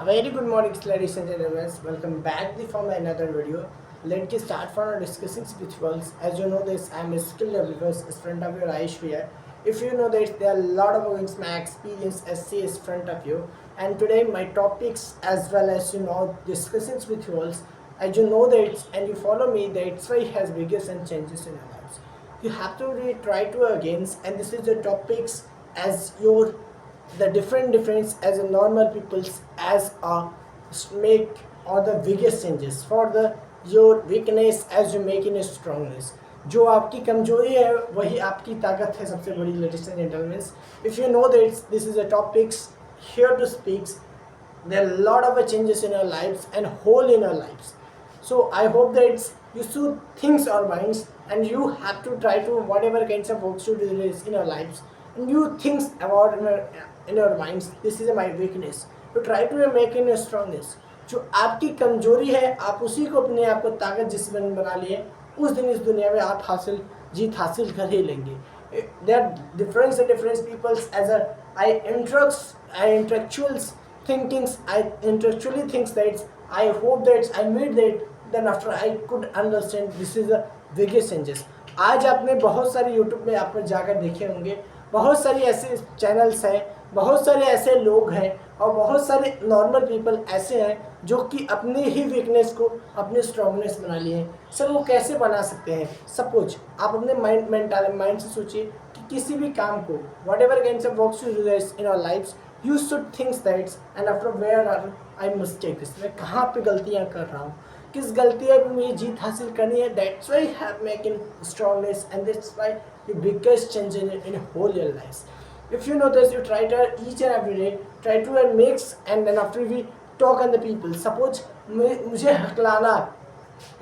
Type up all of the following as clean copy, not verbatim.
very good morning, ladies and gentlemen. Welcome back for another video. Let's start for our discussing rituals. As you know this, I'm a skill developer in front of your eyes here. If you know that there are a lot of things my experience SC is front of you. And today my topics as well as discussing rituals. As you know that and you follow me, that's why it has biggest and changes in your lives. You have to really try to against, and this is the topics as your the different difference as a normal people's as a make or the biggest changes for the your weakness as you make in a strongness. जो आपकी कमजोरी है वही आपकी ताकत है सबसे बड़ी ladies and gentleman. If you know that this is a topics here to speak, there are a lot of changes in our lives and whole in our lives. So I hope that you should think our minds and you have to try to whatever kinds of works you do in our lives and you think about in your minds this is my weakness. You try to make in your strongness. जो आपकी कमजोरी है आप उसी को अपने आप को ताकत जिस दिन बना लिए उस दिन इस दुनिया में आप जीत हासिल कर ही लेंगे. There are different peoples as a I intellectuals thinkings. I intellectually thinks that I hope that I made that then after I could understand this is the biggest changes. आज आपने बहुत सारे यूट्यूब में आप जाकर देखे होंगे, बहुत सारी ऐसे चैनल्स हैं, बहुत सारे ऐसे लोग हैं और बहुत सारे नॉर्मल पीपल ऐसे हैं जो कि अपने ही वीकनेस को अपने स्ट्रॉन्गनेस बना लिए हैं. सर वो कैसे बना सकते हैं? सपोज आप अपने माइंड से सोचिए कि किसी भी काम को whatever kinds of works you do in our lifes you should thinks that's and after where are I mistake this. मैं कहाँ पे गलतियाँ कर रहा हूँ, किस गलतियाँ पे मुझे जीत हासिल करनी है. That's why have making strongness and that's why the biggest change in whole your life. If you know this, you try to each and every day try to mix and then after we talk on the people. Suppose मुझे हकलाना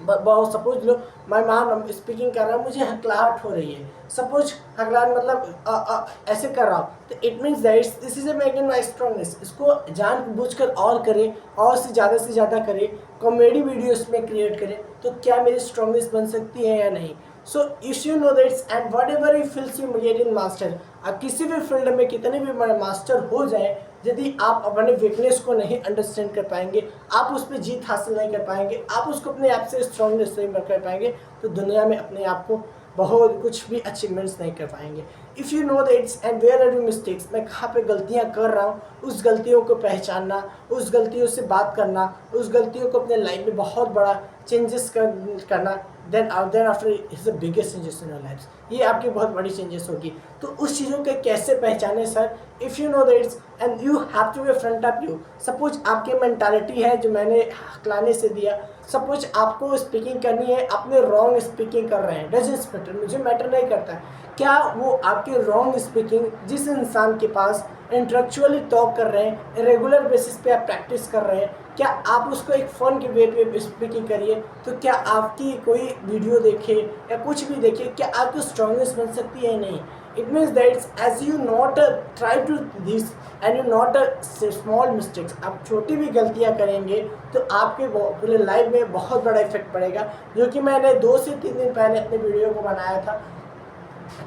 बहुत suppose लो मैं मान speaking कर रहा हूँ मुझे हकलाहट हो रही है. सपोज हकलाहट मतलब ऐसे कर रहा हूँ तो it means that this is a making my strongness. इसको जानबूझकर और करें और से ज़्यादा करें, कॉमेडी वीडियोस में क्रिएट करें तो क्या मेरी स्ट्रॉन्गनेस बन सकती है या नहीं. So if you know that's and what ever you feels you get in master. आप किसी भी फील्ड में कितने भी बड़े मास्टर हो जाए यदि आप अपने वीकनेस को नहीं अंडरस्टैंड कर पाएंगे, आप उस पर जीत हासिल नहीं कर पाएंगे, आप उसको अपने आप से स्ट्रॉन्गनेस नहीं कर पाएंगे तो दुनिया में अपने आप को बहुत कुछ भी अचीवमेंट्स नहीं कर पाएंगे. If you know that's and where are you mistakes, मैं कहाँ पे गलतियाँ कर रहा हूँ, उस गलतियों को पहचानना, उस गलतियों से बात करना, उस गलतियों को अपने लाइफ में बहुत बड़ा चेंजेस करना then after is the biggest changes in your life. ये आपकी बहुत बड़ी चेंजेस होगी. तो उस चीज़ों के कैसे पहचाने sir? If you know that's and you have to be front of you. Suppose आपकी मेंटालिटी है जो मैंने हकलाने से दिया. सपोज आपको स्पीकिंग करनी है, आपने रॉन्ग स्पीकिंग कर रहे हैं, डजंट मैटर, मुझे मैटर नहीं करता क्या वो आपकी रॉन्ग स्पीकिंग जिस इंसान के पास इंटेलेक्चुअली टॉक कर रहे हैं रेगुलर बेसिस पे आप प्रैक्टिस कर रहे हैं, क्या आप उसको एक फ़न के वे पे स्पीकिंग करिए तो क्या आपकी कोई वीडियो देखे या कुछ भी देखे क्या आपकी स्ट्रॉन्गनेस बन सकती है? नहीं. It means that's as you not try to this and you not small mistakes. आप छोटी भी गलतियाँ करेंगे तो आपके पूरे लाइफ में बहुत बड़ा इफेक्ट पड़ेगा. जो कि मैंने 2 से 3 दिन पहले अपने वीडियो को बनाया था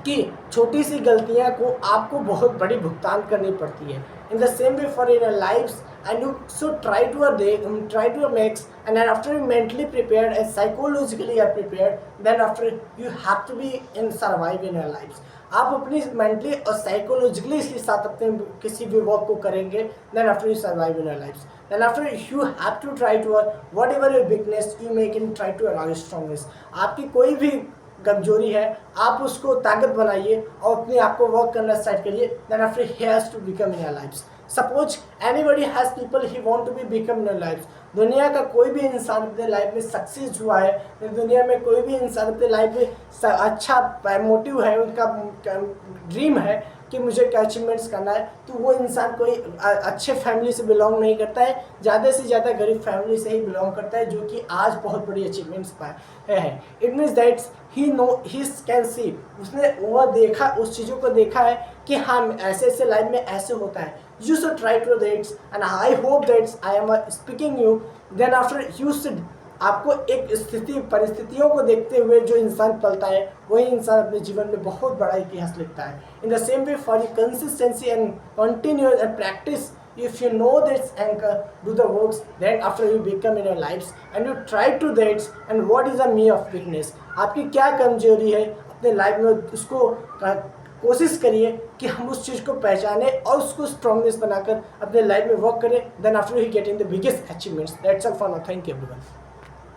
कि छोटी सी गलतियाँ को आपको बहुत बड़ी भुगतान करनी पड़ती है. In the same way for in life and you should try to mix and then after you mentally prepared and psychologically are prepared then after you have to be in survive in your lives. आप अपनी mentally और psychologically इसके साथ अपने किसी भी work को करेंगे then after you survive in your lives. Then after you have to try to whatever your weakness you make and try to arouse strongness. आपकी कोई भी कमजोरी है आप उसको ताकत बनाइए और अपने आप को वर्क करना स्टार्ट करिए. then after he has to become in your lives. Suppose anybody has people he want to be become in life. दुनिया का कोई भी इंसान अपने लाइफ में सक्सेस हुआ है, दुनिया में कोई भी इंसान अपने लाइफ में अच्छा मोटिव है, उनका ड्रीम है कि मुझे क्या अचीवमेंट्स करना है तो वो इंसान कोई अच्छे फैमिली से बिलोंग नहीं करता है, ज़्यादा से ज़्यादा गरीब फैमिली से ही बिलोंग करता है जो कि आज बहुत बड़ी अचीवमेंट्स पाए हैं. It means that's he can see, उसने वो देखा उस चीज़ों को देखा है कि हाँ ऐसे लाइफ में ऐसे होता है. You should try to that and I hope that I am speaking you then after you should आपको एक परिस्थितियों को देखते हुए जो इंसान पलता है वही इंसान अपने जीवन में बहुत बड़ा इतिहास लिखता है. In the same way for consistency and continuous and practice If you know this anchor, do the works, then after you become in your lives and you try to that, and what is the me of weakness, आपकी क्या कमजोरी है अपने life में, उसको कोशिश करिए कि हम उस चीज़ को पहचाने और उसको स्ट्रॉन्गनेस बनाकर अपने लाइफ में वर्क करें, then after he getting the biggest achievements. That's all for now, thank you everyone.